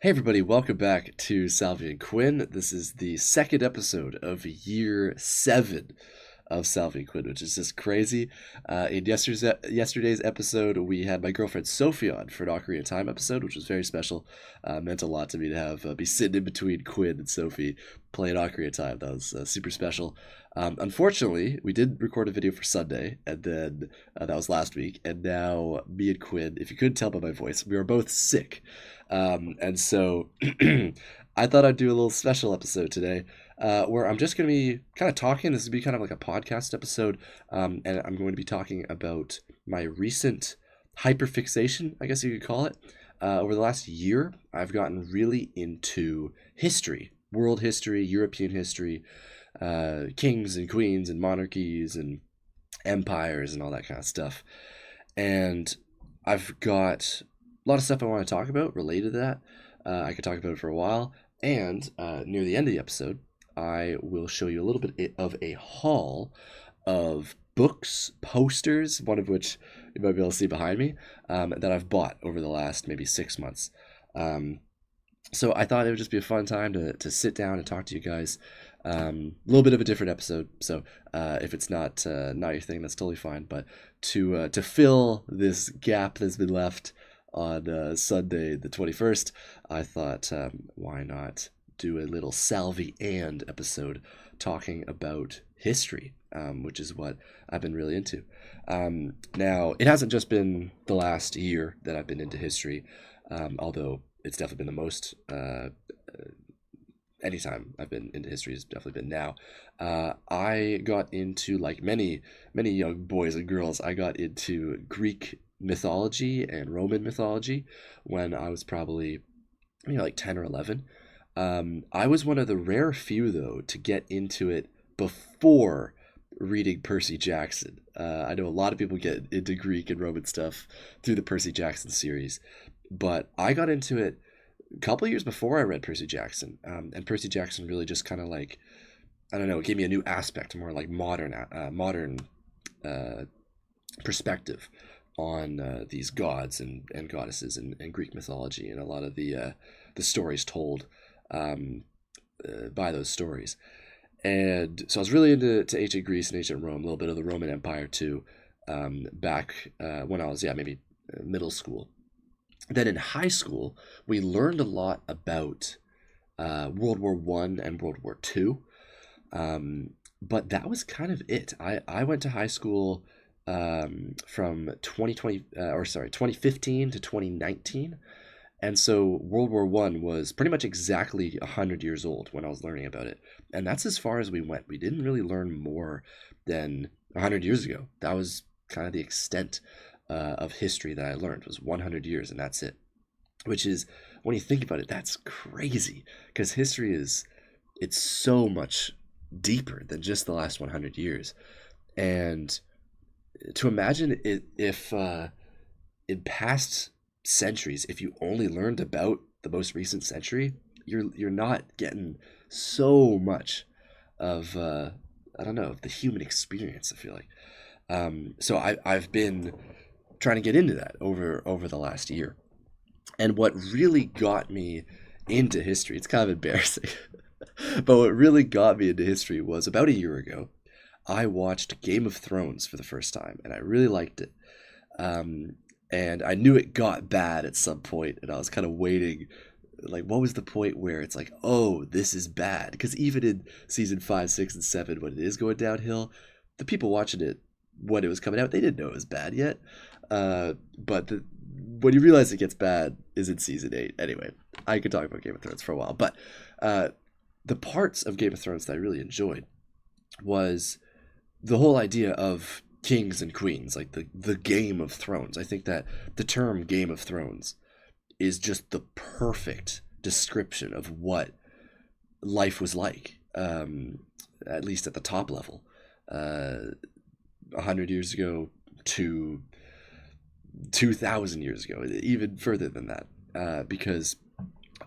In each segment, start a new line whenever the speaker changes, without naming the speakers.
Hey everybody, welcome back to Salvy and Quinn. This is the second episode of year 7 of Salvy and Quinn, which is just crazy. In yesterday's episode, we had my girlfriend Sophie on for an Ocarina of Time episode, which was very special. Meant a lot to me to have be sitting in between Quinn and Sophie playing Ocarina of Time. That was super special. Unfortunately, we did record a video for Sunday, and then that was last week. And now me and Quinn, if you couldn't tell by my voice, we were both sick. And so I thought I'd do a little special episode today where I'm just going to be kind of talking. This would be kind of like a podcast episode. And I'm going to be talking about my recent hyperfixation, I guess you could call it. Over the last year, I've gotten really into history, world history, European history, kings and queens and monarchies and empires and all that kind of stuff. And I've got a lot of stuff I want to talk about related to that. I could talk about it for a while. And near the end of the episode, I will show you a little bit of a haul of books, posters, one of which you might be able to see behind me, that I've bought over the last maybe 6 months. So I thought it would just be a fun time to sit down and talk to you guys. A little bit of a different episode, so if it's not your thing, that's totally fine. But to fill this gap that's been left on Sunday the 21st, I thought, why not do a little Salvy and episode talking about history, which is what I've been really into. Now, it hasn't just been the last year that I've been into history, although it's definitely been the most. Anytime I've been into history has definitely been now. I got into, like many young boys and girls, I got into Greek mythology and Roman mythology when I was probably like 10 or 11. I was one of the rare few, though, to get into it before reading Percy Jackson. I know a lot of people get into Greek and Roman stuff through the Percy Jackson series, but I got into it a couple of years before I read Percy Jackson. And Percy Jackson really just kind of like, I don't know, it gave me a new aspect, more like modern perspective on these gods and goddesses and Greek mythology and a lot of the stories told by those stories. And so I was really into ancient Greece and ancient Rome, a little bit of the Roman Empire too, back when I was, maybe middle school. Then in high school, we learned a lot about World War I and World War II. But that was kind of it. I went to high school from 2015 to 2019. And so World War I was pretty much exactly 100 years old when I was learning about it. And that's as far as we went. We didn't really learn more than 100 years ago. That was kind of the extent of history that I learned, was 100 years, and that's it. Which is, when you think about it, that's crazy. Because history it's so much deeper than just the last 100 years. And to imagine it, if in past centuries, if you only learned about the most recent century, you're not getting so much of I don't know, of the human experience, I feel like. So I've been trying to get into that over the last year. And what really got me into history, it's kind of embarrassing, but what really got me into history was about a year ago. I watched Game of Thrones for the first time, and I really liked it. And I knew it got bad at some point, and I was kind of waiting, like, what was the point where it's like, oh, this is bad? Because even in season 5, 6, and 7, when it is going downhill, the people watching it when it was coming out, they didn't know it was bad yet. But when you realize it gets bad is in season 8. Anyway, I could talk about Game of Thrones for a while, but the parts of Game of Thrones that I really enjoyed was the whole idea of kings and queens, like the Game of Thrones. I think that the term Game of Thrones is just the perfect description of what life was like, at least at the top level, 100 years ago to 2,000 years ago, even further than that, because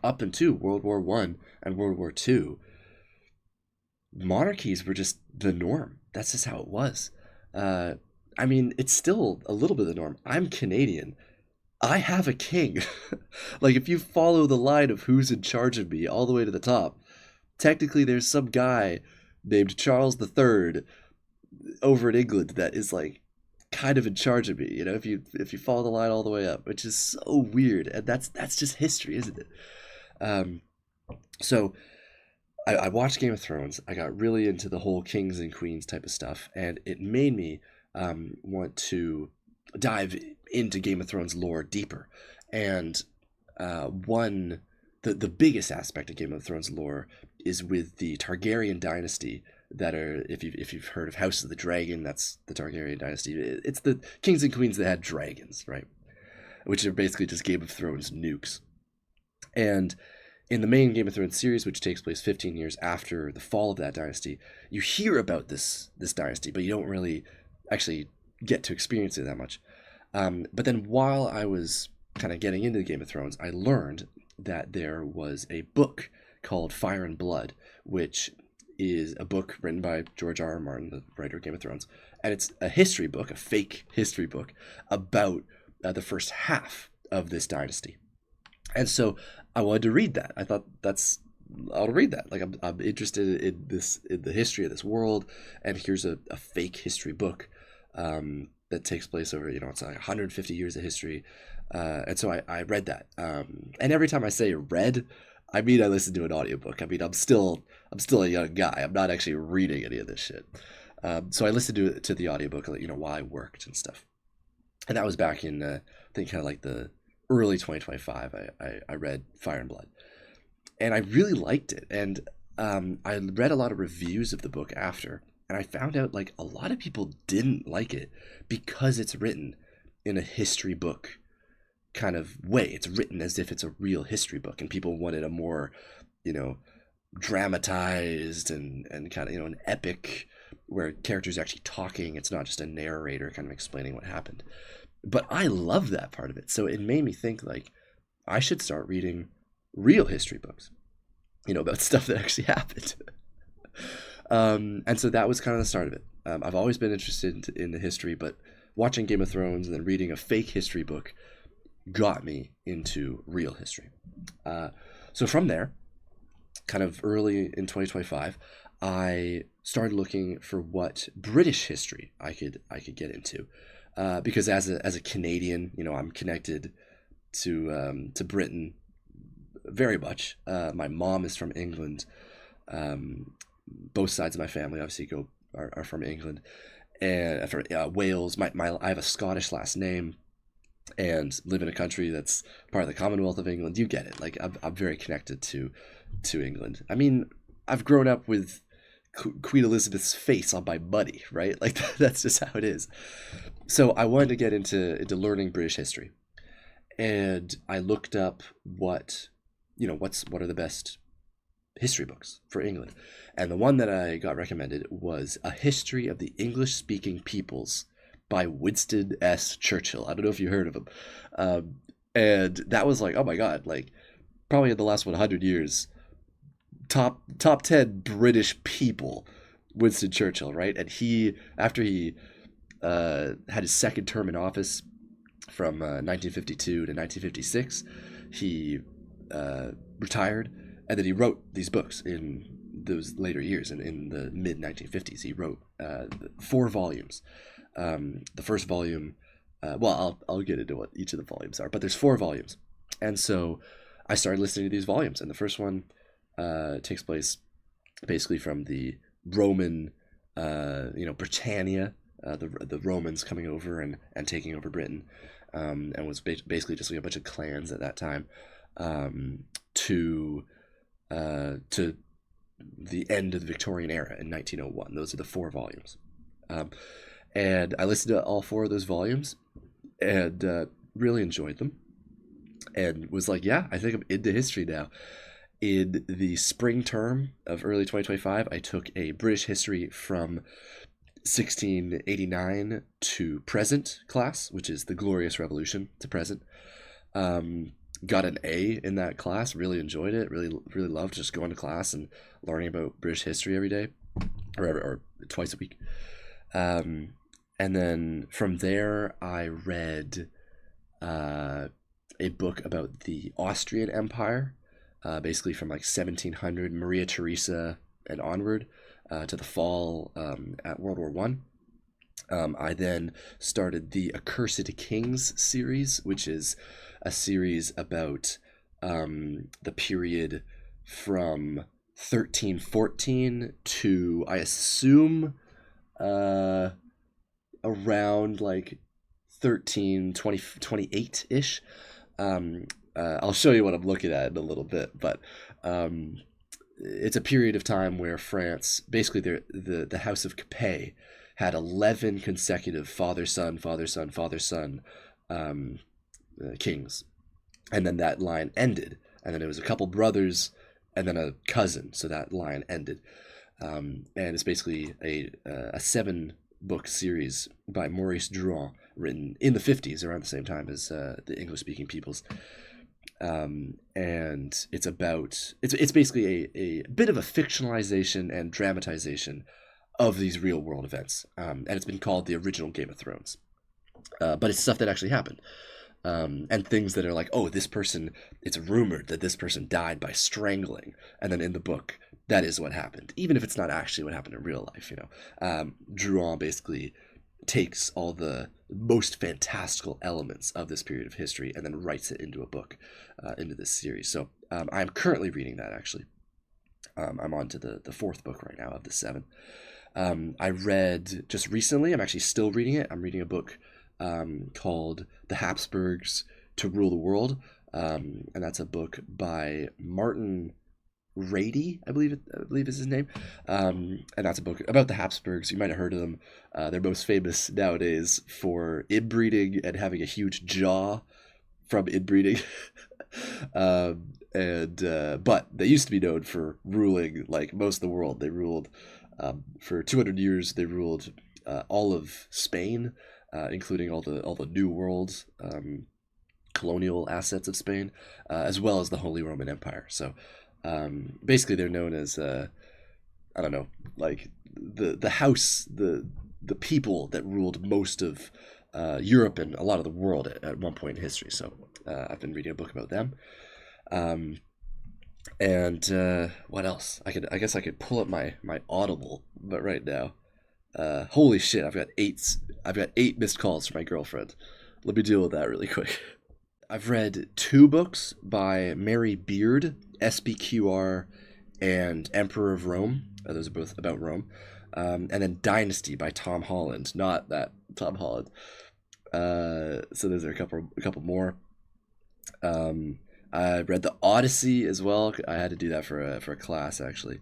up into World War I and World War II, monarchies were just the norm. That's just how it was. I mean, it's still a little bit of the norm. I'm Canadian. I have a king. Like, if you follow the line of who's in charge of me all the way to the top, technically there's some guy named Charles III over in England that is like kind of in charge of me, if you follow the line all the way up, which is so weird. And that's just history, isn't it? Um, so I watched Game of Thrones. I got really into the whole kings and queens type of stuff, and it made me want to dive into Game of Thrones lore deeper. And one the biggest aspect of Game of Thrones lore is with the Targaryen dynasty. That are, if you've heard of House of the Dragon, that's the Targaryen dynasty. It's the kings and queens that had dragons, right? Which are basically just Game of Thrones nukes. And in the main Game of Thrones series, which takes place 15 years after the fall of that dynasty, you hear about this dynasty, but you don't really actually get to experience it that much. But then while I was kind of getting into the Game of Thrones, I learned that there was a book called Fire and Blood, which is a book written by George R. R. Martin, the writer of Game of Thrones. And it's a history book, a fake history book, about the first half of this dynasty. And so I wanted to read that. I thought I'll read that. Like, I'm interested in the history of this world, and here's a fake history book that takes place over, it's like 150 years of history. And so I read that. And every time I say read, I mean I listened to an audiobook. I mean, I'm still a young guy. I'm not actually reading any of this shit. So I listened to the audiobook, while I worked and stuff. And that was back in I think kind of like the early 2025. I read Fire and Blood, and I really liked it. And I read a lot of reviews of the book after, and I found out like a lot of people didn't like it because it's written in a history book kind of way. It's written as if it's a real history book, and people wanted a more, dramatized and kind of, an epic where characters are actually talking. It's not just a narrator kind of explaining what happened. But I love that part of it. So it made me think like I should start reading real history books, about stuff that actually happened. And so that was kind of the start of it. I've always been interested in the history, but watching Game of Thrones and then reading a fake history book got me into real history. So from there, kind of early in 2025, I started looking for what British history I could get into, because as a Canadian, I'm connected to Britain very much. My mom is from England. Both sides of my family obviously are from England, and from Wales. I have a Scottish last name, and live in a country that's part of the Commonwealth of England. You get it. Like, I'm very connected to England. I mean, I've grown up with Queen Elizabeth's face on my money, right? Like, that's just how it is. So I wanted to get into learning British history, and I looked up what are the best history books for England, and the one that I got recommended was A History of the English-Speaking Peoples by Winston S. Churchill. I don't know if you heard of him. And that was like, oh my God, like probably in the last 100 years, top 10 British people, Winston Churchill, right? And after he had his second term in office from 1952 to 1956, he retired, and then he wrote these books in those later years. And in the mid 1950s, he wrote 4 volumes. The first volume, I'll get into what each of the volumes are, but there's 4 volumes. And so I started listening to these volumes, and the first one takes place basically from the Roman, Britannia, the Romans coming over and taking over Britain, and was basically just like a bunch of clans at that time, to the end of the Victorian era in 1901. Those are the 4 volumes. And I listened to all 4 of those volumes and really enjoyed them, and was like, yeah, I think I'm into history now. In the spring term of early 2025, I took a British history from 1689 to present class, which is the Glorious Revolution to present. Got an A in that class, really enjoyed it, really loved just going to class and learning about British history every day, or twice a week. And then from there, I read a book about the Austrian Empire, basically from like 1700 Maria Theresa and onward, to the fall at World War One. I then started the Accursed Kings series, which is a series about the period from 1314 to, I assume, around like 1328-ish. I'll show you what I'm looking at in a little bit, but it's a period of time where France, basically the House of Capet, had 11 consecutive father-son, father-son, father-son kings. And then that line ended. And then it was a couple brothers and then a cousin. So that line ended. And it's basically a 7-book series by Maurice Druon, written in the 50s, around the same time as the English-speaking peoples. And it's about, it's basically a bit of a fictionalization and dramatization of these real world events. And it's been called the original Game of Thrones. But it's stuff that actually happened. And things that are like, oh, this person, it's rumored that this person died by strangling. And then in the book, that is what happened. Even if it's not actually what happened in real life, Druon basically takes all the most fantastical elements of this period of history and then writes it into a book, into this series. So I'm currently reading that, actually. I'm on to the 4th book right now of the 7. I read just recently, I'm actually still reading it. I'm reading a book called The Habsburgs to Rule the World. And that's a book by Martin Rady, I believe is his name. And that's a book about the Habsburgs. You might have heard of them. They're most famous nowadays for inbreeding and having a huge jaw from inbreeding. But they used to be known for ruling like most of the world. They ruled for 200 years. They ruled all of Spain, including all the New World colonial assets of Spain, as well as the Holy Roman Empire. So basically, they're known as I don't know, like the house, the people that ruled most of Europe and a lot of the world at one point in history. So I've been reading a book about them. And what else? I guess I could pull up my Audible, but right now, holy shit! I've got 8 missed calls from my girlfriend. Let me deal with that really quick. I've read 2 books by Mary Beard, SBQR, and Emperor of Rome. Those are both about Rome. And then Dynasty by Tom Holland. Not that Tom Holland. So those are a couple more. I read the Odyssey as well. I had to do that for a class, actually.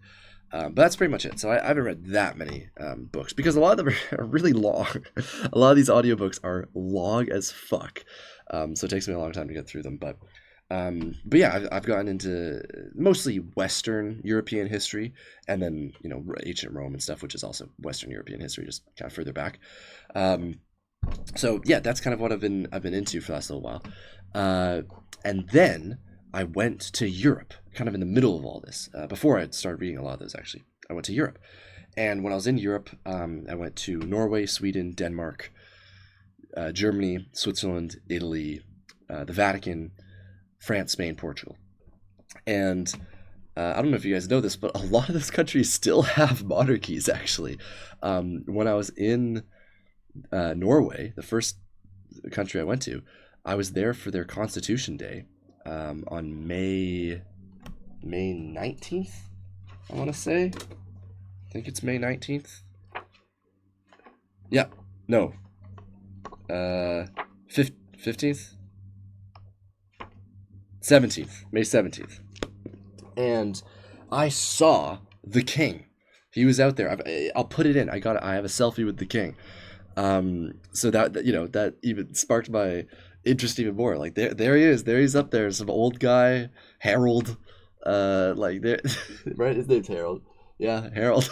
But that's pretty much it. So I haven't read that many books because a lot of them are really long. A lot of these audiobooks are long as fuck. So it takes me a long time to get through them. But yeah, I've gotten into mostly Western European history, and then ancient Rome and stuff, which is also Western European history, just kind of further back. So yeah, that's kind of what I've been into for the last little while. And then I went to Europe, kind of in the middle of all this. Before I started reading a lot of those, actually, I went to Europe. And when I was in Europe, I went to Norway, Sweden, Denmark, Germany, Switzerland, Italy, the Vatican, France, Spain, Portugal. And I don't know if you guys know this, but a lot of those countries still have monarchies, actually. When I was in Norway, the first country I went to, I was there for their Constitution Day on May 19th, I want to say. I think it's May 19th. Yeah, no. 15th? 17th. May 17th. And I saw the king. He was out there. I'll put it in. I have a selfie with the king. So that even sparked my interest even more. Like there he is. There he's up there. Some old guy, Harold. Like there, right? His name's Harold. Yeah, Harold.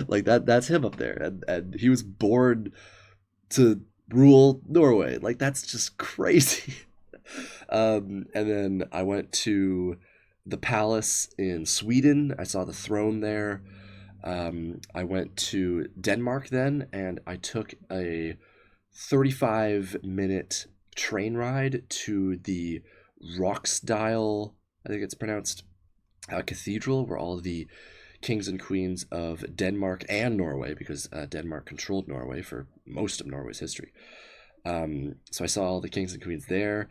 Like that's him up there, and he was born to rule Norway. Like that's just crazy. And then I went to the palace in Sweden. I saw the throne there. I went to Denmark then, and I took a 35-minute train ride to the Roxdale, I think it's pronounced, cathedral, where all of the kings and queens of Denmark and Norway, because Denmark controlled Norway for most of Norway's history. So I saw all the kings and queens there.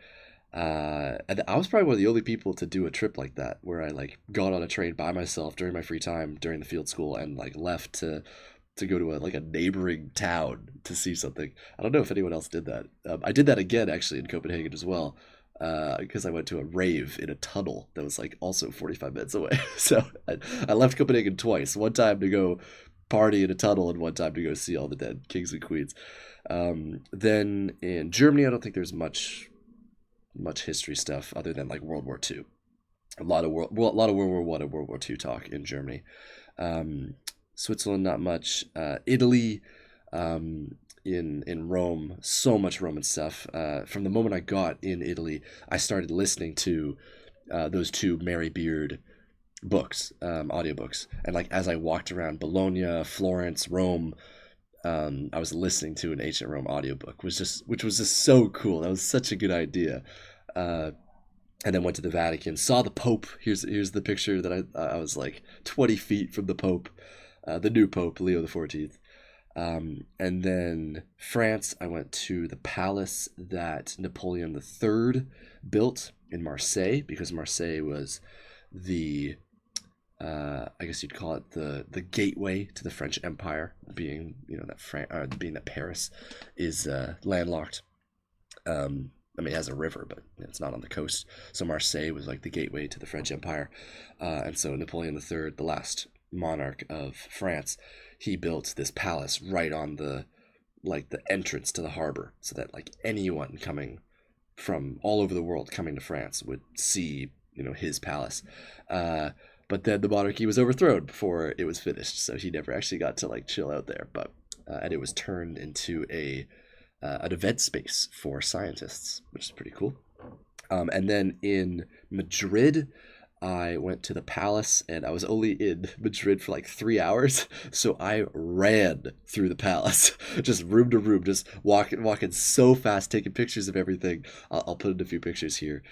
And I was probably one of the only people to do a trip like that, where I like got on a train by myself during my free time during the field school and like left to go to a neighboring town to see something. I don't know if anyone else did that. I did that again actually in Copenhagen as well, because I went to a rave in a tunnel that was like also 45 minutes away. So I left Copenhagen twice. One time to go party in a tunnel, and one time to go see all the dead kings and queens. Then in Germany, I don't think there's much history stuff other than like World War II. A lot of World War One and World War II talk in Germany. Switzerland, not much. Italy, in Rome, so much Roman stuff. From the moment I got in Italy, I started listening to those two Mary Beard books, audiobooks, and like as I walked around Bologna, Florence, Rome, I was listening to an ancient Rome audiobook, which was just so cool. That was such a good idea. And then went to the Vatican, saw the Pope. Here's the picture that I was like 20 feet from the Pope, the new Pope, Leo the 14th. And then France, I went to the palace that Napoleon III built in Marseille, because Marseille was the I guess you'd call it the gateway to the French Empire, being that Paris is landlocked. I mean, it has a river, but it's not on the coast. So Marseille was like the gateway to the French Empire, and so Napoleon III, the last monarch of France, he built this palace right on the entrance to the harbor, so that like anyone coming from all over the world coming to France would see his palace. But then the monarchy was overthrown before it was finished, so he never actually got to like chill out there. But and it was turned into an event space for scientists, which is pretty cool. And then in Madrid, I went to the palace, and I was only in Madrid for like 3 hours, so I ran through the palace, just room to room, just walking so fast, taking pictures of everything. I'll put in a few pictures here,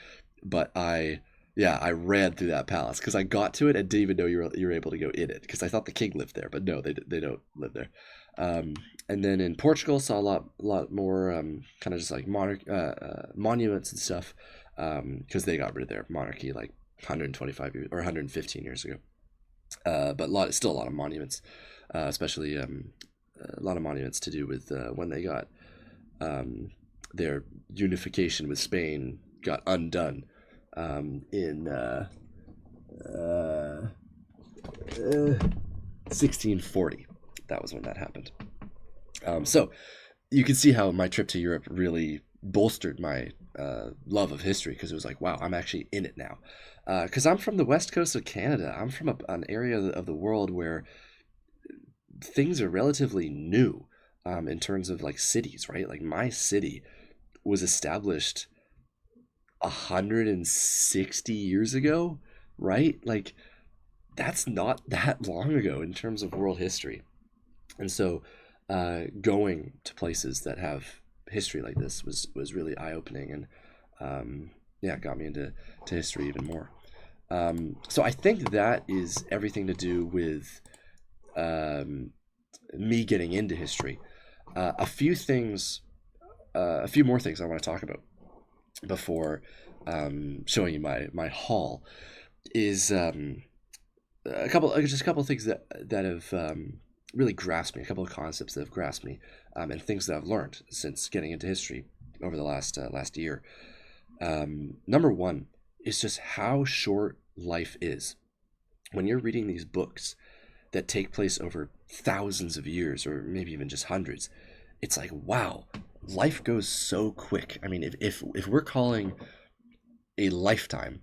but I ran through that palace because I got to it and didn't even know you were able to go in it, because I thought the king lived there, but no, they don't live there. And then in Portugal, saw a lot more kind of just like monuments and stuff, because they got rid of their monarchy like 125 years or 115 years ago. But still a lot of monuments, especially a lot of monuments to do with when they got their unification with Spain got undone in 1640. That was when that happened. So you can see how my trip to Europe really bolstered my love of history, because it was like, wow, I'm actually in it now. Because I'm from the west coast of Canada. I'm from an area of the world where things are relatively new in terms of like cities, right? Like my city was established 160 years ago, right? Like that's not that long ago in terms of world history. And so going to places that have history like this was really eye-opening, and it got me into history even more. So I think that is everything to do with me getting into history. A few more things I want to talk about before showing you my haul is a couple of things that have really grasped me, a couple of concepts that have grasped me, and things that I've learned since getting into history over the last year. Number one is just how short life is. When you're reading these books that take place over thousands of years, or maybe even just hundreds, it's like, wow, life goes so quick. I mean, if we're calling a lifetime,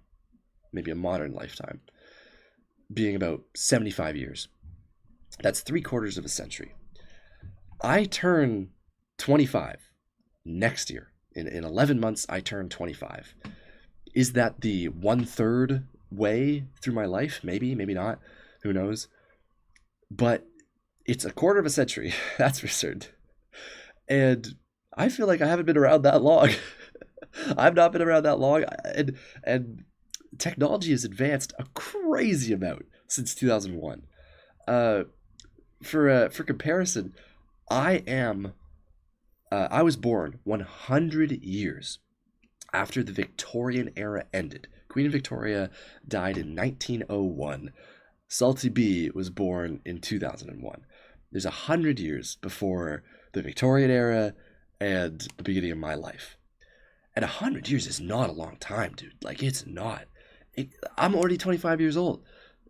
maybe a modern lifetime, being about 75 years, that's 3/4 of a century. I turn 25 next year. In 11 months, I turn 25. Is that the 1/3 way through my life? Maybe not. Who knows? But it's 1/4 of a century, that's for certain. And I feel like I haven't been around that long. I've not been around that long, and technology has advanced a crazy amount since 2001. Uh, for comparison, I am I was born 100 years after the Victorian era ended. Queen Victoria died in 1901. Salty B was born in 2001. There's 100 years before the Victorian era and the beginning of my life. And 100 years is not a long time, dude. Like, it's not. I'm already 25 years old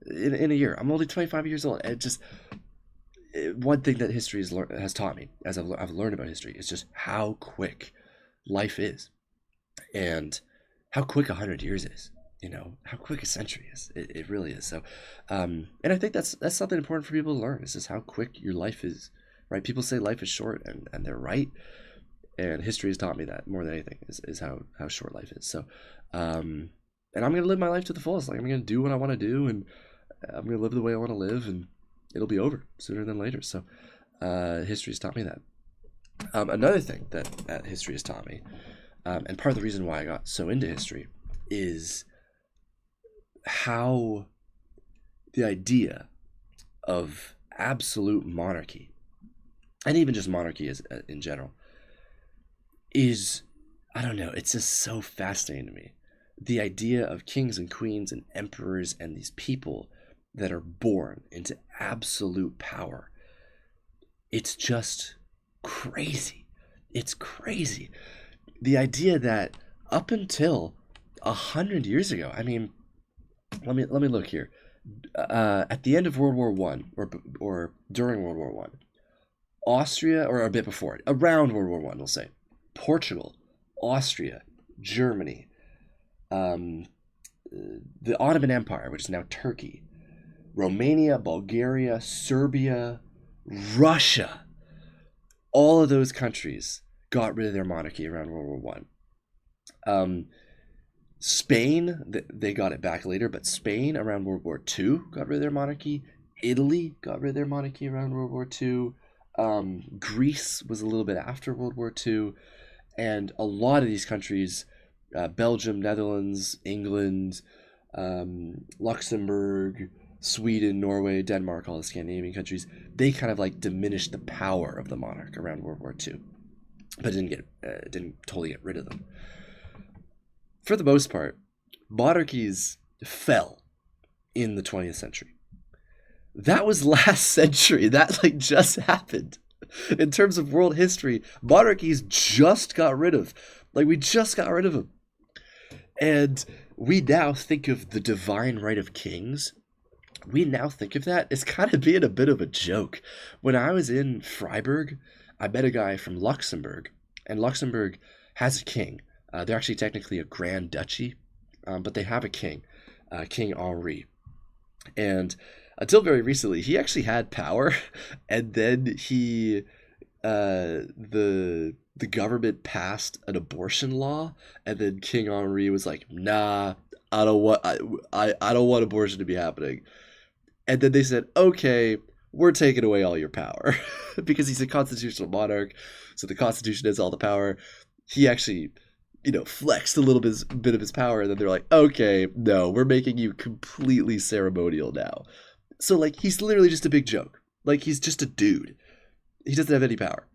in a year. I'm only 25 years old. And just one thing that history has taught me as I've learned about history is just how quick life is, and how quick 100 years is. How quick a century is. It really is. So, and I think that's something important for people to learn. Is just how quick your life is. Right? People say life is short, and they're right. And history has taught me that more than anything is how short life is. So, and I'm gonna live my life to the fullest. Like, I'm gonna do what I want to do, and I'm gonna live the way I want to live, and it'll be over sooner than later. So, history has taught me that. Another thing that history has taught me, and part of the reason why I got so into history, is how the idea of absolute monarchy, and even just monarchy in general, is, I don't know, it's just so fascinating to me. The idea of kings and queens and emperors and these people that are born into absolute power. It's just crazy. It's crazy. The idea that up until 100 years ago, I mean, let me look here. At the end of World War One, or during World War One, Austria, or a bit before it, around World War One, we'll say, Portugal, Austria, Germany, the Ottoman Empire, which is now Turkey, Romania, Bulgaria, Serbia, Russia, all of those countries got rid of their monarchy around World War One. Spain, they got it back later, but Spain around World War II got rid of their monarchy. Italy got rid of their monarchy around World War II. Greece was a little bit after World War II. And a lot of these countries, Belgium, Netherlands, England, Luxembourg, Sweden, Norway, Denmark, all the Scandinavian countries, they kind of like diminished the power of the monarch around World War II, but didn't totally get rid of them. For the most part, monarchies fell in the 20th century. That was last century. That like just happened. In terms of world history, monarchies just got rid of. Like, we just got rid of them. And we now think of the divine right of kings. We now think of that as kind of being a bit of a joke. When I was in Freiburg, I met a guy from Luxembourg, and Luxembourg has a king. They're actually technically a grand duchy, but they have a king, King Henri. And until very recently, he actually had power, and then the government passed an abortion law, and then King Henri was like, "Nah, I don't want abortion to be happening." And then they said, "Okay, we're taking away all your power," because he's a constitutional monarch, so the Constitution has all the power. He actually, flexed a little bit of his power, and then they're like, "Okay, no, we're making you completely ceremonial now." So, like, he's literally just a big joke. Like, he's just a dude. He doesn't have any power.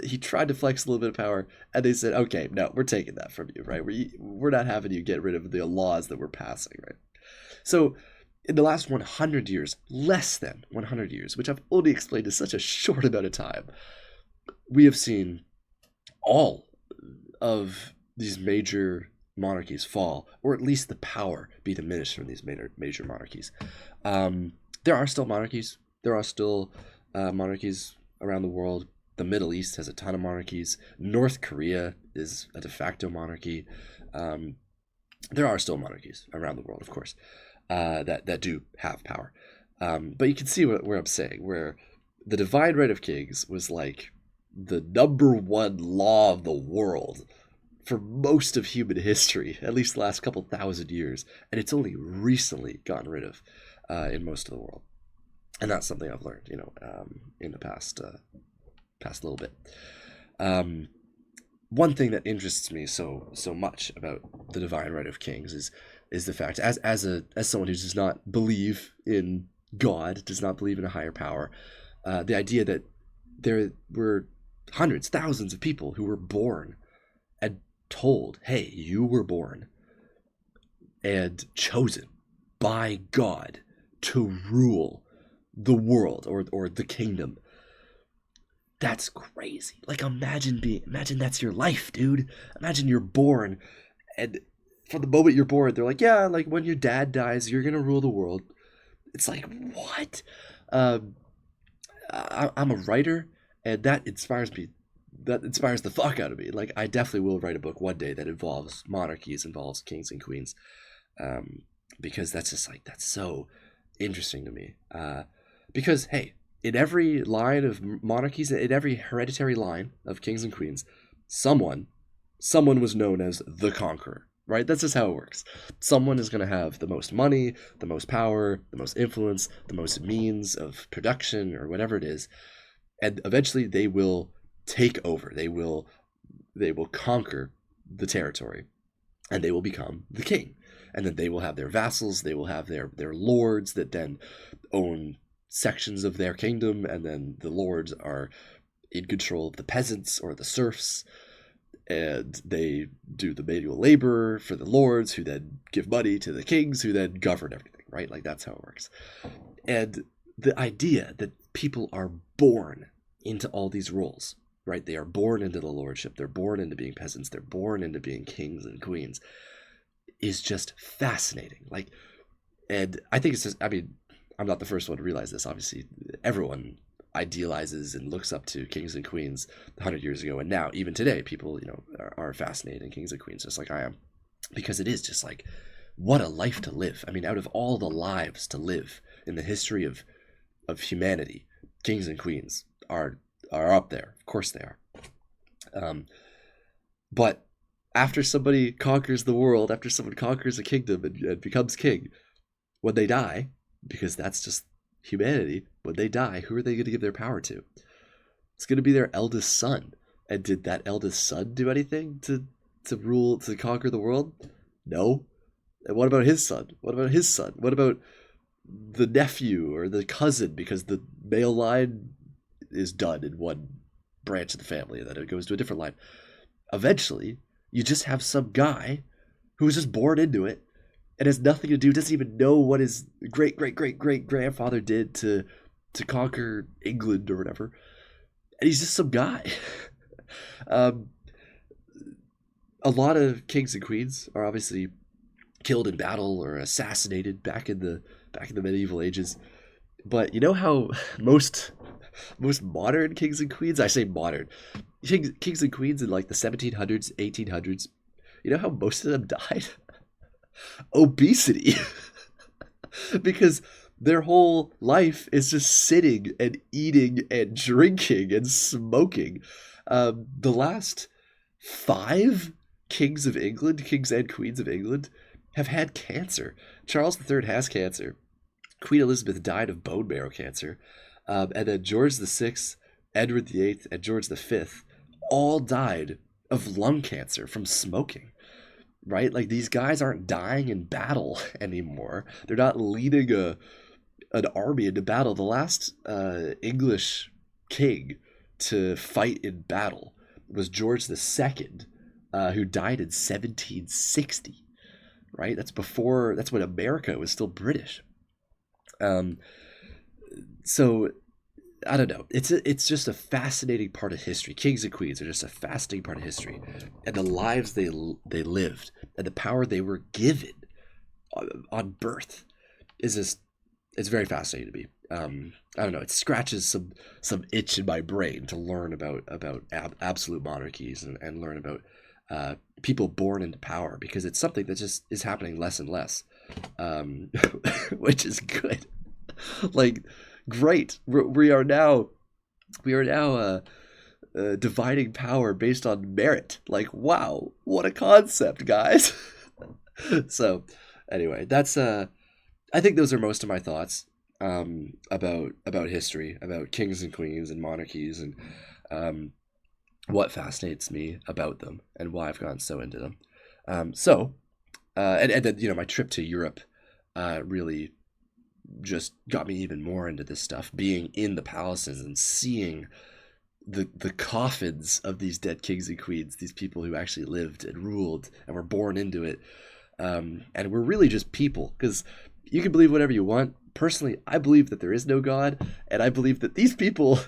He tried to flex a little bit of power, and they said, "Okay, no, we're taking that from you, right? We're not having you get rid of the laws that we're passing, right?" So, in the last 100 years, less than 100 years, which I've only explained in such a short amount of time, we have seen all of these major monarchies fall, or at least the power be diminished from these major monarchies. There are still monarchies. There are still monarchies around the world. The Middle East has a ton of monarchies. North Korea is a de facto monarchy. There are still monarchies around the world, of course, that do have power. But you can see where I'm saying, where the divine right of kings was like the number one law of the world for most of human history, at least the last couple thousand years, and it's only recently gotten rid of in most of the world. And that's something I've learned, in the past little bit. one thing that interests me so much about the divine right of kings is the fact, as someone who does not believe in God, does not believe in a higher power, the idea that there were hundreds, thousands of people who were born and told, hey, you were born and chosen by God to rule the world, or the kingdom. That's crazy. Like, imagine that's your life, dude. Imagine you're born, and from the moment you're born, they're like, yeah, like when your dad dies, you're gonna rule the world. It's like, what? Um, I'm a writer, and that inspires me. That inspires the fuck out of me. Like, I definitely will write a book one day that involves monarchies, involves kings and queens, um, because that's just like, that's so interesting to me. Because hey, in every line of monarchies, in every hereditary line of kings and queens, someone, someone was known as the conqueror. Right? That's just how it works. Someone is going to have the most money, the most power, the most influence, the most means of production, or whatever it is, and eventually they will take over. They will conquer the territory, and they will become the king. And then they will have their vassals, they will have their lords that then own sections of their kingdom, and then the lords are in control of the peasants or the serfs, and they do the manual labor for the lords, who then give money to the kings, who then govern everything, right? Like, that's how it works. And the idea that people are born into all these roles, right? They are born into the lordship, they're born into being peasants, they're born into being kings and queens, is just fascinating. Like, and I think it's just, I mean, I'm not the first one to realize this. Obviously, everyone idealizes and looks up to kings and queens 100 years ago, and now even today, people, are fascinated in kings and queens, just like I am, because it is just like, what a life to live. I mean, out of all the lives to live in the history of humanity, kings and queens are up there. Of course they are. But after somebody conquers the world, after someone conquers a kingdom and becomes king, when they die, because that's just humanity, when they die, who are they going to give their power to? It's going to be their eldest son. And did that eldest son do anything to rule, to conquer the world? No. And what about his son? What about his son? What about the nephew or the cousin? Because the male line is done in one branch of the family, and then it goes to a different line. Eventually, you just have some guy who was just born into it and has nothing to do, doesn't even know what his great great great great grandfather did to conquer England or whatever, and he's just some guy. um, a lot of kings and queens are obviously killed in battle or assassinated back in the medieval ages, but you know how most modern kings and queens, I say modern, kings and queens in like the 1700s, 1800s, you know how most of them died? Obesity. Because their whole life is just sitting and eating and drinking and smoking. The last 5 kings of England, kings and queens of England, have had cancer. Charles III has cancer. Queen Elizabeth died of bone marrow cancer. And then George VI, Edward VIII, and George V all died of lung cancer from smoking. Right? Like, these guys aren't dying in battle anymore. They're not leading an army into battle. The last English king to fight in battle was George II, who died in 1760. Right? That's when America was still British. So I don't know. It's just a fascinating part of history. Kings and queens are just a fascinating part of history, and the lives they lived, and the power they were given on birth is just, it's very fascinating to me. I don't know. It scratches some itch in my brain to learn about absolute monarchies, and learn about people born into power, because it's something that just is happening less and less, which is good. Like, great. We are now dividing power based on merit. Like, wow, what a concept, guys. So anyway, that's I think those are most of my thoughts about history, about kings and queens and monarchies, and what fascinates me about them and why I've gotten so into them. And then, my trip to Europe really just got me even more into this stuff, being in the palaces and seeing the coffins of these dead kings and queens, these people who actually lived and ruled and were born into it. And we're really just people, because you can believe whatever you want. Personally, I believe that there is no God, and I believe that these people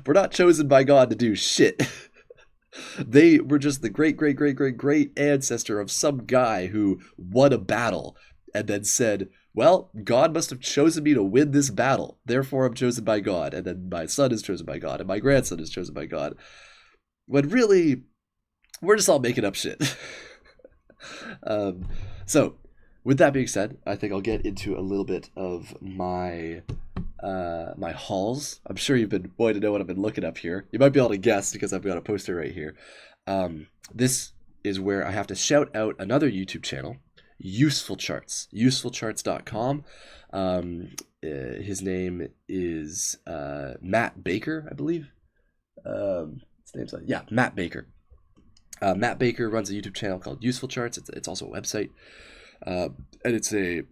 were not chosen by God to do shit. They were just the great, great, great, great, great ancestor of some guy who won a battle and then said, well, God must have chosen me to win this battle. Therefore, I'm chosen by God. And then my son is chosen by God. And my grandson is chosen by God. When really, we're just all making up shit. So, with that being said, I think I'll get into a little bit of my my hauls. I'm sure you've been wanting to know what I've been looking up here. You might be able to guess because I've got a poster right here. This is where I have to shout out another YouTube channel, Useful Charts, usefulcharts.com. His name is Matt Baker, I believe. His name's Matt Baker. Matt Baker runs a YouTube channel called Useful Charts. It's also a website, and it's a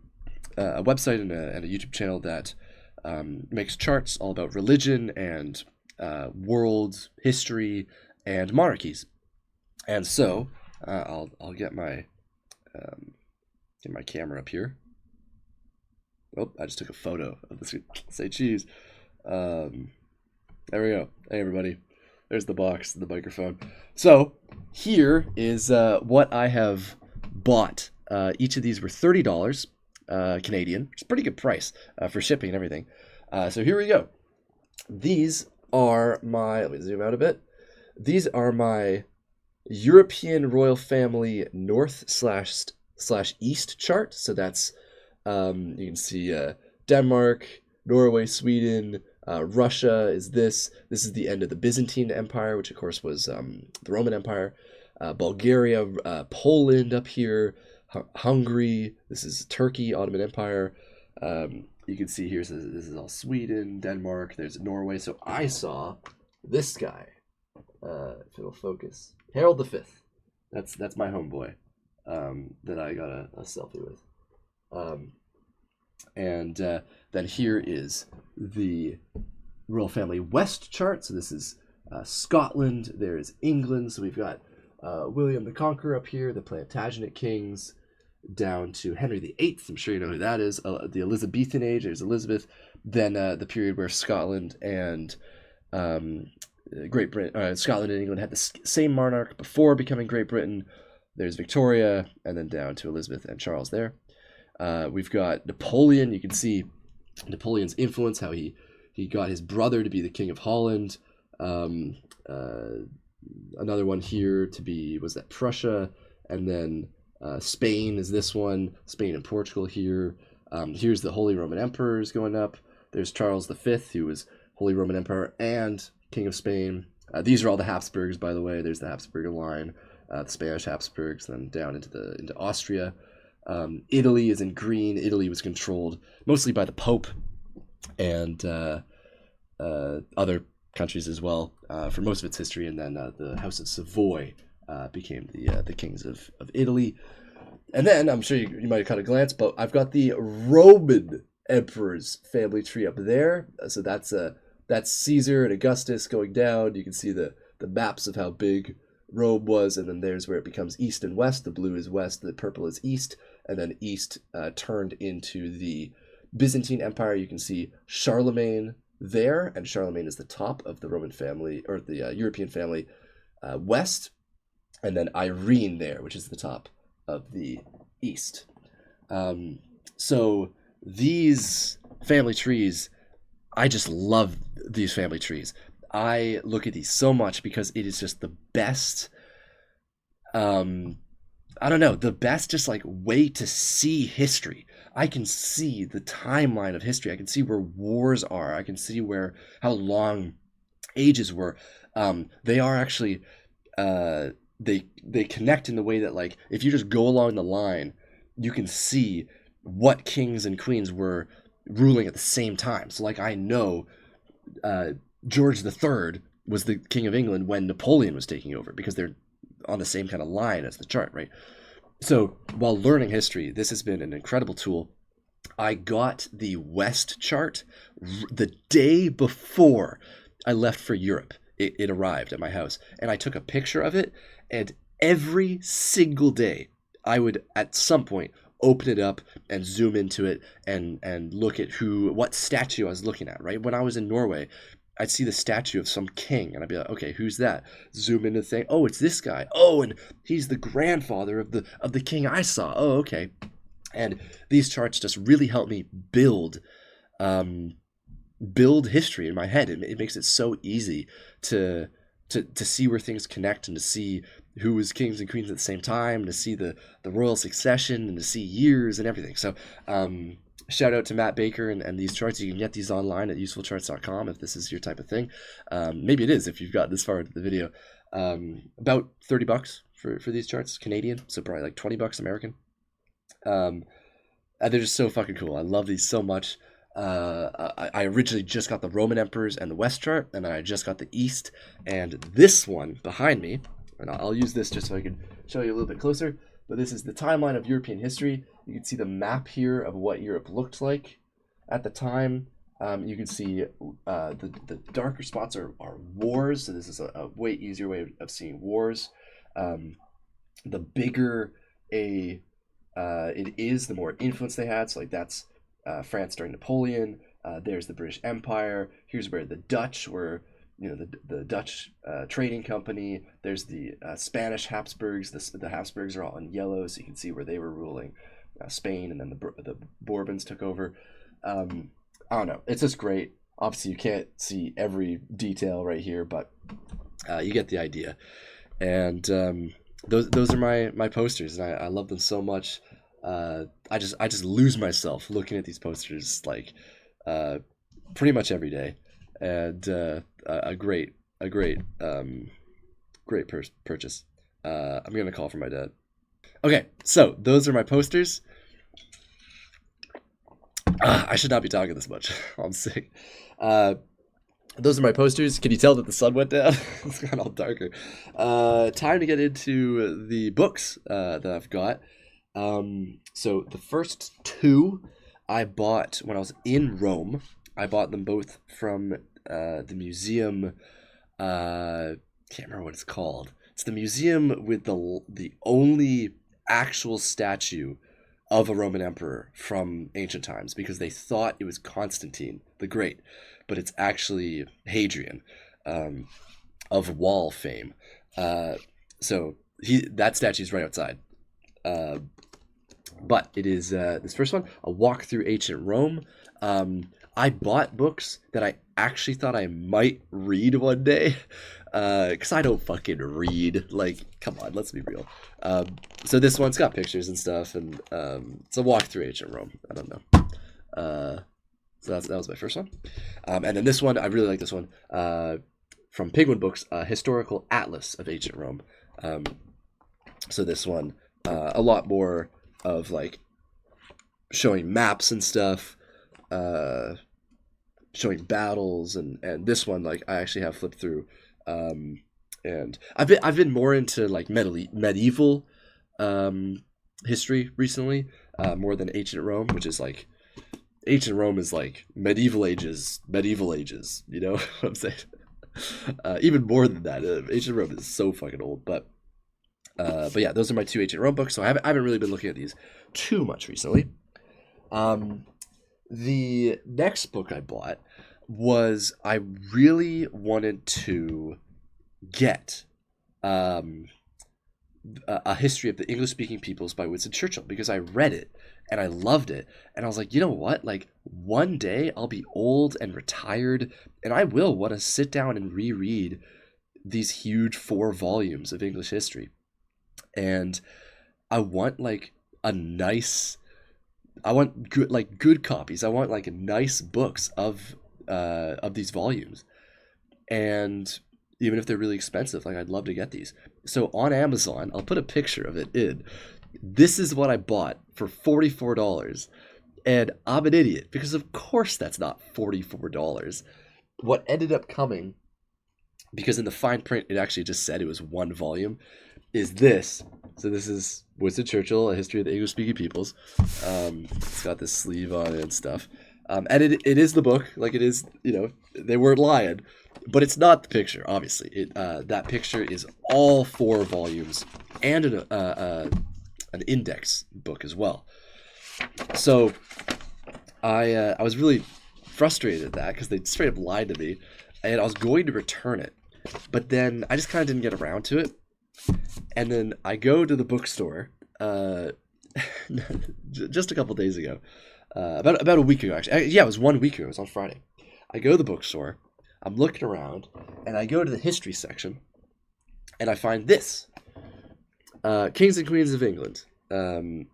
website and a YouTube channel that makes charts all about religion and world history and monarchies. And so I'll get my camera up here. Oh, I just took a photo of this. Say cheese. There we go. Hey everybody. There's the box, the microphone. So here is what I have bought. Each of these were $30 Canadian, which is a pretty good price for shipping and everything. So here we go. These are my, let me zoom out a bit. These are my European royal family north/east chart. So that's, you can see Denmark, Norway, Sweden, Russia is this. This is the end of the Byzantine Empire, which of course was the Roman Empire. Bulgaria, Poland up here, Hungary. This is Turkey, Ottoman Empire. You can see here, so this is all Sweden, Denmark. There's Norway. So I saw this guy, if it'll focus, Harold V. That's my homeboy that I got a selfie with. And then here is the royal family west chart. So this is Scotland. There is England. So we've got William the Conqueror up here, the Plantagenet kings, down to Henry VIII. I'm sure you know who that is. The Elizabethan age. There's Elizabeth. Then the period where Scotland and Great Britain, Scotland and England had the same monarch before becoming Great Britain. There's Victoria, and then down to Elizabeth and Charles there. We've got Napoleon. You can see Napoleon's influence, how he got his brother to be the King of Holland. Another one here to be, was that Prussia? And then Spain is this one. Spain and Portugal here. Here's the Holy Roman Emperors going up. There's Charles V, who was Holy Roman Emperor and King of Spain. These are all the Habsburgs, by the way. There's the Habsburg line, the Spanish Habsburgs, then down into Austria. Italy is in green. Italy was controlled mostly by the Pope and other countries as well for most of its history. And then the House of Savoy became the kings of Italy. And then I'm sure you might have caught a glance, but I've got the Roman emperor's family tree up there. So that's Caesar and Augustus going down. You can see the maps of how big Rome was, and then there's where it becomes east and west. The blue is west, the purple is east, and then east turned into the Byzantine Empire. You can see Charlemagne there, and Charlemagne is the top of the Roman family, or the European family west, and then Irene there, which is the top of the east. So these family trees, I just love these family trees. I look at these so much because it is just the best, I don't know, the best just like way to see history. I can see the timeline of history. I can see where wars are. I can see how long ages were. They are actually, they connect in the way that, like, if you just go along the line, you can see what kings and queens were ruling at the same time. So like I know George III was the King of England when Napoleon was taking over, because they're on the same kind of line as the chart, right? So while learning history, this has been an incredible tool. I got the West chart the day before I left for Europe. It arrived at my house, and I took a picture of it, and every single day I would at some point open it up and zoom into it and look at what statue I was looking at, right? When I was in Norway, I'd see the statue of some king, and I'd be like, okay, who's that? Zoom into the thing. Oh, it's this guy. Oh, and he's the grandfather of the king I saw. Oh, okay. And these charts just really help me build history in my head. It makes it so easy to see where things connect, and to see who was kings and queens at the same time, to see the royal succession, and to see years and everything. So shout out to Matt Baker and these charts. You can get these online at usefulcharts.com if this is your type of thing. Maybe it is if you've gotten this far into the video. About $30 for these charts, Canadian, so probably like $20 American. They're just so fucking cool. I love these so much. I originally just got the Roman emperors and the West chart, and then I just got the East, and this one behind me, and I'll use this just so I can show you a little bit closer, but this is the timeline of European history. You can see the map here of what Europe looked like at the time. You can see the darker spots are wars, so this is a way easier way of seeing wars. The bigger it is, the more influence they had. So like that's France during Napoleon. There's the British Empire. Here's where the Dutch were, the Dutch trading company. There's the Spanish Habsburgs. The Habsburgs are all in yellow, so you can see where they were ruling Spain, and then the Bourbons took over. I don't know. It's just great. Obviously, you can't see every detail right here, but you get the idea. And those are my posters, and I love them so much. I just lose myself looking at these posters like pretty much every day, and a great purchase. I'm gonna call for my dad. Okay, so those are my posters. I should not be talking this much. I'm sick. Those are my posters. Can you tell that the sun went down? It's got all darker. Time to get into the books that I've got. So the first two I bought when I was in Rome. I bought them both from the museum. Can't remember what it's called. It's the museum with the only actual statue of a Roman emperor from ancient times, because they thought it was Constantine the Great, but it's actually Hadrian of wall fame. So that statue is right outside. But it is this first one, A Walk Through Ancient Rome. I bought books that I actually thought I might read one day, because I don't fucking read. Like, come on, let's be real. So this one's got pictures and stuff, and it's A Walk Through Ancient Rome. I don't know. So that was my first one. And then this one, I really like this one, from Penguin Books, Historical Atlas of Ancient Rome. So this one, a lot more of like showing maps and stuff, showing battles, and this one, like, I actually have flipped through, and I've been more into like medieval history recently, more than ancient Rome, which is like, ancient Rome is like medieval ages, you know what I'm saying? Even more than that. Ancient Rome is so fucking old, but yeah, those are my two ancient Rome books. So I haven't really been looking at these too much recently. The next book I bought was, I really wanted to get a history of the English-speaking peoples by Winston Churchill, because I read it and I loved it, and I was like, you know what? Like, one day I'll be old and retired, and I will want to sit down and reread these huge 4 volumes of English history. And I want like I want good copies. I want like nice books of these volumes, and even if they're really expensive, like, I'd love to get these. So on Amazon, I'll put a picture of it in. This is what I bought for $44, and I'm an idiot because of course that's not $44. What ended up coming because in the fine print it actually just said it was one volume, is this. So this is Winston Churchill, A History of the English-Speaking Peoples. It's got this sleeve on it and stuff. And it is the book, like it is, they weren't lying, but it's not the picture, obviously. That picture is all 4 volumes and an index book as well. So I was really frustrated at that because they straight up lied to me, and I was going to return it, but then I just kind of didn't get around to it. And then I go to the bookstore just a couple days ago, about a week ago, actually. Yeah, it was 1 week ago. It was on Friday. I go to the bookstore. I'm looking around, and I go to the history section, and I find this. Kings and Queens of England. And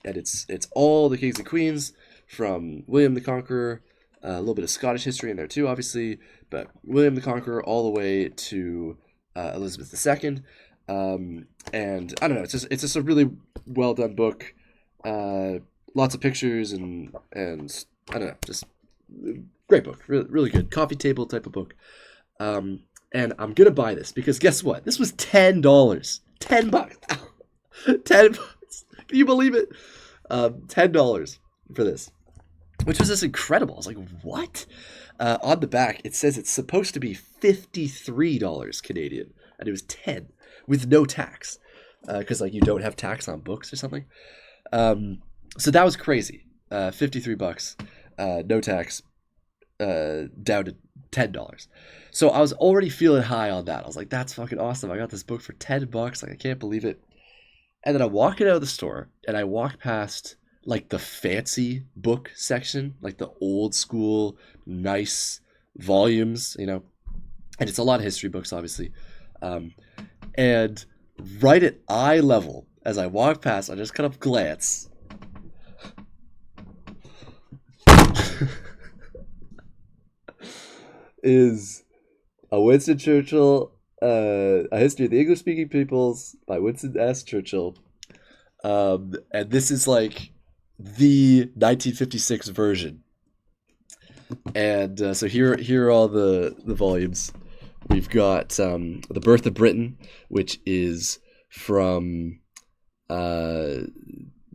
it's all the kings and queens from William the Conqueror, a little bit of Scottish history in there too, obviously, but William the Conqueror all the way to Elizabeth II. And I don't know, it's just a really well done book. Lots of pictures and I don't know, just great book, really, really good coffee table type of book. And I'm gonna buy this because guess what? This was $10, $10, $10. Can you believe it? $10 for this, which was just incredible. I was like, what? On the back, it says it's supposed to be $53 Canadian, and it was 10 with no tax, because like you don't have tax on books or something. So that was crazy. $53, no tax, down to $10. So I was already feeling high on that. I was like, that's fucking awesome. I got this book for $10. Like, I can't believe it. And then I'm walking out of the store, and I walk past like the fancy book section, like the old school, nice volumes, and it's a lot of history books, obviously. And right at eye level, as I walk past, I just kind of glance. Is a Winston Churchill, A History of the English-Speaking Peoples by Winston S. Churchill. And this is like the 1956 version. And so here are all the volumes. We've got The Birth of Britain, which is from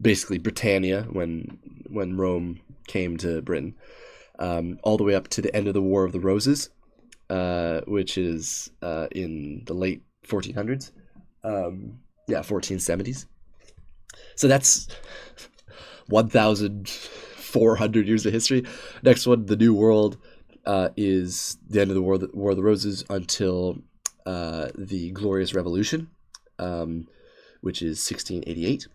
basically Britannia when Rome came to Britain, all the way up to the end of the War of the Roses, which is in the late 1400s, 1470s. So that's 1,400 years of history. Next one, The New World, is the end of the War of the Roses until the Glorious Revolution, which is 1688.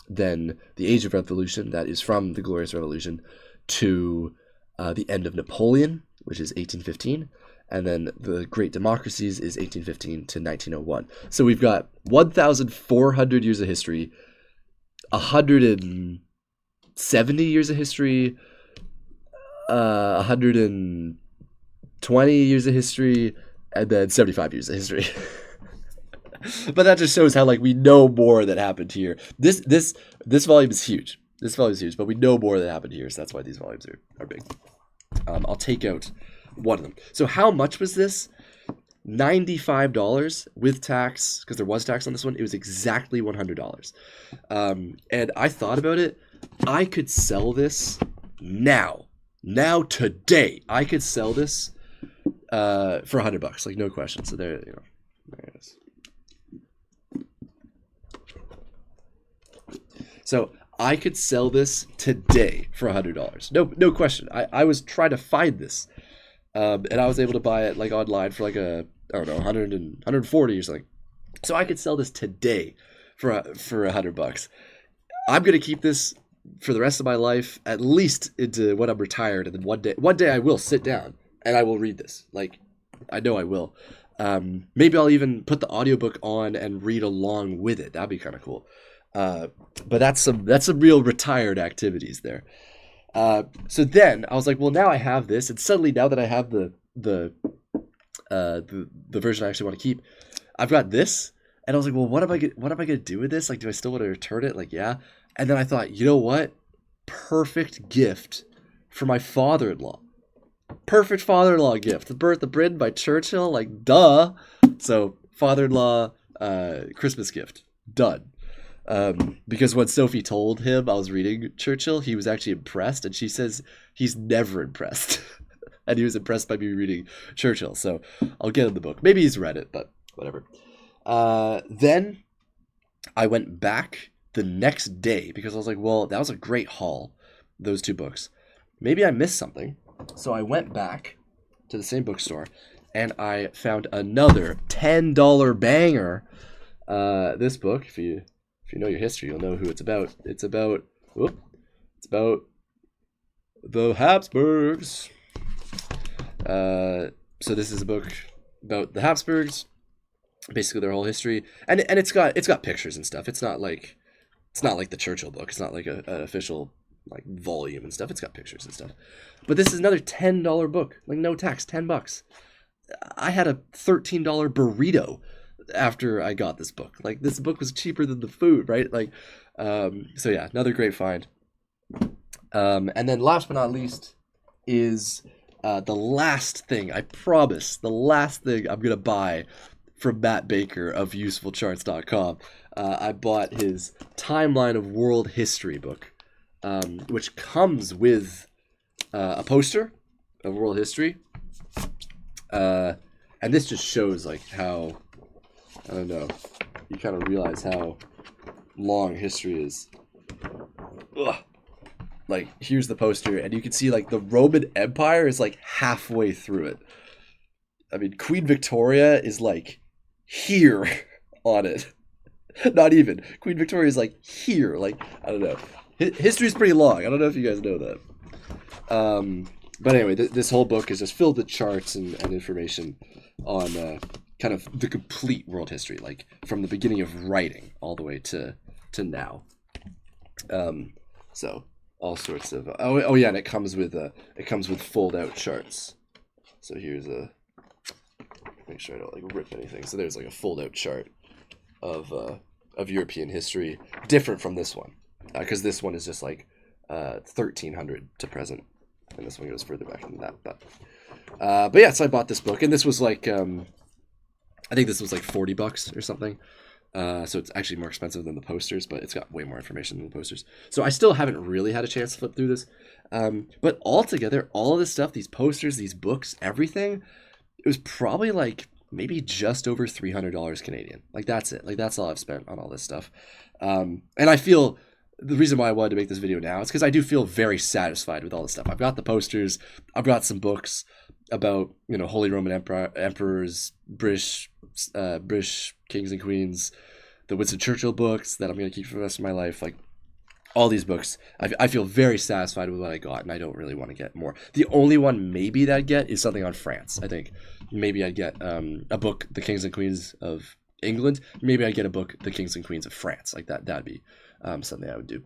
Then the Age of Revolution, that is from the Glorious Revolution to the end of Napoleon, which is 1815. And then the Great Democracies is 1815 to 1901. So we've got 1,400 years of history, 170 years of history, 120 years of history, and then 75 years of history. But that just shows how, like, we know more that happened here. This volume is huge. This volume is huge, but we know more that happened here, so that's why these volumes are big. I'll take out one of them. So how much was this? $95 with tax, because there was tax on this one. It was exactly $100. And I thought about it. I could sell this now today. I could sell this for $100, like, no question. So there it is. So I could sell this today for $100. No question. I was trying to find this, and I was able to buy it like online for like $100 and $140 or something. So I could sell this today for $100. I'm gonna keep this for the rest of my life, at least into when I'm retired, and then one day I will sit down and I will read this. Like, I know I will. Maybe I'll even put the audiobook on and read along with it. That'd be kind of cool. But that's some real retired activities there. So then I was like, well, now I have this, and suddenly now that I have the version I actually want to keep, I've got this, and I was like, well, what am I gonna do with this? Like, do I still want to return it? Like, yeah. And then I thought, you know what? Perfect gift for my father-in-law. perfect father-in-law gift. The Birth of Britain by Churchill, like duh. So father-in-law Christmas gift, done. Because when Sophie told him I was reading Churchill, he was actually impressed, and she says he's never impressed. And he was impressed by me reading Churchill, so I'll get him the book. Maybe he's read it, but whatever. Then I went back the next day because I was like, well, that was a great haul, those two books. Maybe I missed something. So I went back to the same bookstore and I found another $10 banger. This book, if you know your history, you'll know who it's about. It's about the Habsburgs. So this is a book about the Habsburgs, basically their whole history, and it's got pictures and stuff. It's not like the Churchill book. It's not like an official like volume and stuff. It's got pictures and stuff. But this is another $10 book, like no tax, $10. I had a $13 burrito after I got this book. Like this book was cheaper than the food, right? Like, so yeah, another great find. And then last but not least is the last thing, I promise, the last thing I'm gonna buy from Matt Baker of usefulcharts.com. I bought his Timeline of World History book, which comes with a poster of world history. And this just shows like how, I don't know, you kind of realize how long history is. Ugh. Like, here's the poster, and you can see like the Roman Empire is like halfway through it. I mean, Queen Victoria is like here on it. Not even. Queen Victoria is like here. Like, I don't know. History's pretty long. I don't know if you guys know that. But anyway, this whole book is just filled with charts and information on kind of the complete world history, like from the beginning of writing all the way to now. So all sorts of oh yeah, and it comes with fold out charts. So here's make sure I don't like rip anything. So there's like a fold out chart of European history, different from this one, because this one is just like 1300 to present, and this one goes further back than that. But yeah, so I bought this book, and this was like I think this was like $40 or something. So it's actually more expensive than the posters, but it's got way more information than the posters. So I still haven't really had a chance to flip through this. But altogether, all of this stuff, these posters, these books, everything, it was probably like maybe just over $300 Canadian. Like that's it. Like that's all I've spent on all this stuff. And I feel the reason why I wanted to make this video now is because I do feel very satisfied with all this stuff. I've got the posters. I've got some books about, you know, Holy Roman Emperors, British kings and queens, the Winston Churchill books that I'm going to keep for the rest of my life. Like all these books, I feel very satisfied with what I got, and I don't really want to get more. The only one maybe that I'd get is something on France. I think maybe I'd get a book, The Kings and Queens of England. Maybe I'd get a book, The Kings and Queens of France. Like that'd be something I would do.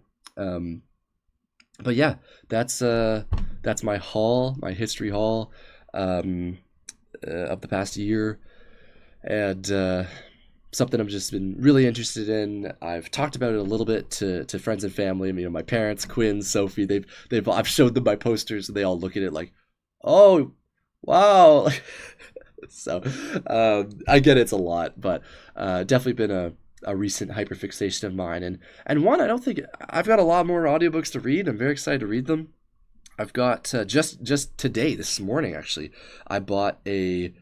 But yeah, that's my haul, my history haul of the past year, and something I've just been really interested in. I've talked about it a little bit to friends and family. I mean, my parents, Quinn, Sophie, I've showed them my posters, and they all look at it like, oh, wow. So I get it's a lot, but definitely been a recent hyperfixation of mine, and one I don't think I've got a lot more audiobooks to read. I'm very excited to read them. I've got just today, this morning actually, I bought a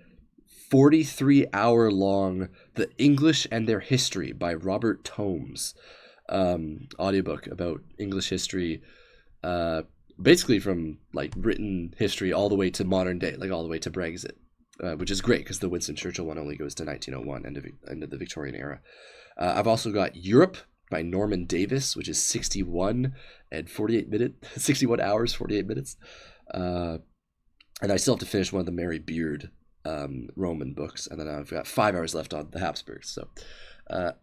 43-hour long The English and Their History by Robert Tomes audiobook about English history, basically from like written history all the way to modern day, like all the way to Brexit, which is great because the Winston Churchill one only goes to 1901, end of the Victorian era. I've also got Europe by Norman Davis, which is 61 hours, 48 minutes. And I still have to finish one of the Mary Beard Roman books, and then I've got 5 hours left on the Habsburgs. So a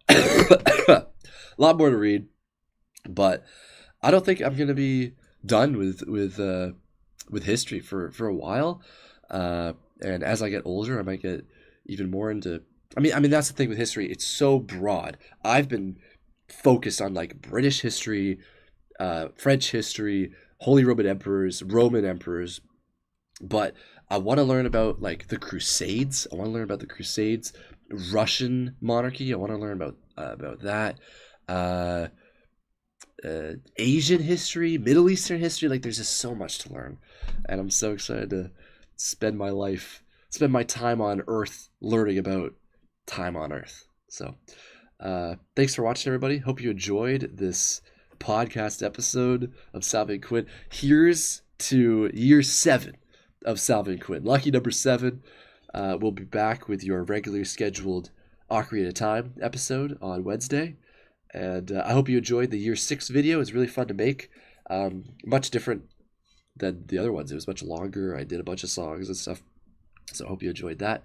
lot more to read, but I don't think I'm gonna be done with history for a while. And as I get older, I might get even more into. I mean that's the thing with history; it's so broad. I've been focused on like British history, French history, Holy Roman Emperors, But I want to learn about like the Crusades. I want to learn about the Crusades, Russian monarchy. I want to learn about that. Uh, Asian history, Middle Eastern history. Like, there's just so much to learn, and I'm so excited to spend my time on Earth learning about time on Earth. So, thanks for watching, everybody. Hope you enjoyed this podcast episode of Salvy and Quinn. Here's to year 7 of Salvy and Quinn. Lucky number 7. We'll be back with your regularly scheduled Ocarina of Time episode on Wednesday. And I hope you enjoyed the year 6 video. It's really fun to make. Much different than the other ones. It was much longer. I did a bunch of songs and stuff. So I hope you enjoyed that.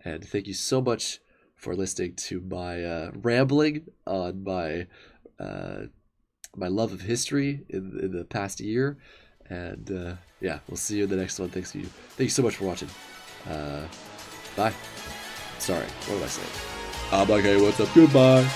And thank you so much for listening to my rambling on my my love of history in the past year. And yeah, we'll see you in the next one. Thank you so much for watching. Bye. Sorry, what did I say? I'm like, hey, what's up? Goodbye.